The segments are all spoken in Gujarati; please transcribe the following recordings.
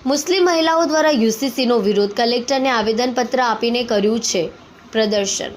મુસ્લિમ મહિલાઓ દ્વારા યુસીસીનો વિરોધ, કલેક્ટરને આવેદનપત્ર આપીને કર્યું છે પ્રદર્શન।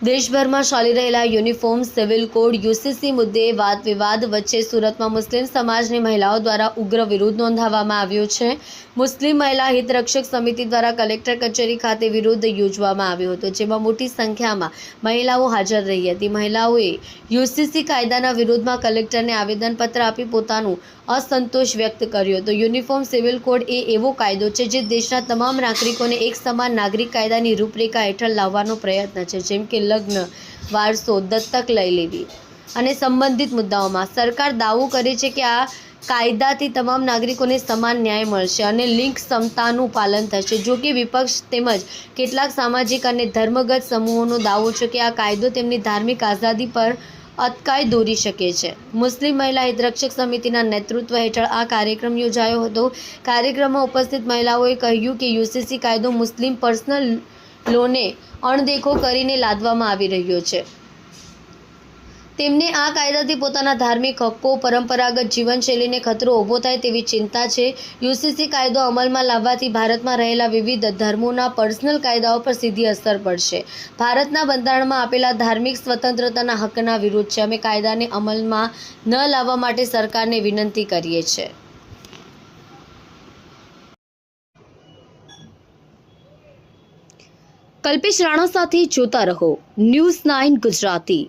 દેશભરમાં ચાલી રહેલા યુનિફોર્મ સિવિલ કોડ યુસીસી મુદ્દે વાદ વિવાદ વચ્ચે સુરતમાં મુસ્લિમ સમાજની મહિલાઓ દ્વારા ઉગ્ર વિરોધ નોંધાવવામાં આવ્યો છે। મુસ્લિમ મહિલા હિતરક્ષક સમિતિ દ્વારા કલેક્ટર કચેરી ખાતે વિરોધ યોજવામાં આવ્યો હતો, જેમાં મોટી સંખ્યામાં મહિલાઓ હાજર રહી હતી। મહિલાઓએ યુસીસી કાયદાના વિરોધમાં કલેક્ટરને આવેદનપત્ર આપી પોતાનું असंतोष व्यक्त કર્યો હતો। યુનિફોર્મ સિવિલ કોડ એ એવો કાયદો છે જે દેશના તમામ નાગરિકોને એક સમાન નાગરિક કાયદાની રૂપરેખા હેઠળ લાવવાનો પ્રયત્ન છે, જેમ કે લગ્ન, વારસો, દત્તક લઈ લેવી અને સંબંધિત મુદ્દાઓમાં। સરકાર દાવો કરે છે કે આ કાયદાથી તમામ નાગરિકોને સમાન ન્યાય મળશે અને લિંગ સમતાનું પાલન થશે। જો કે વિપક્ષ તેમજ કેટલાક સામાજિક અને ધર્મગત સમૂહોનો દાવો છે કે આ કાયદો તેમની ધાર્મિક આઝાદી પર અટકાઈ દોરી શકે છે। મુસ્લિમ મહિલા હિતરક્ષક સમિતિના નેતૃત્વ હેઠળ આ કાર્યક્રમ યોજાયો હતો। કાર્યક્રમમાં ઉપસ્થિત મહિલાઓએ કહ્યું કે યુસીસી કાયદો મુસ્લિમ પર્સનલ લોને અણદેખો કરીને લાદવામાં આવી રહ્યો છે। તેમને આ કાયદાથી પોતાના ધાર્મિક હક્કો, પરંપરાગત જીવનશૈલીને ખતરો ઊભો થાય તેવી ચિંતા છે। યુસીસી કાયદો અમલમાં લાવવાથી ભારતમાં રહેલા વિવિધ ધર્મોના પર્સનલ કાયદાઓ પર સીધી અસર પડશે। ભારતના બંધારણમાં આપેલા ધાર્મિક સ્વતંત્રતાના હકના વિરુદ્ધ છે। અમે કાયદાને અમલમાં ન લાવવા માટે સરકારને વિનંતી કરીએ છીએ। કલ્પેશ રાણા સાથે જોતા રહો ન્યૂઝ 9 ગુજરાતી।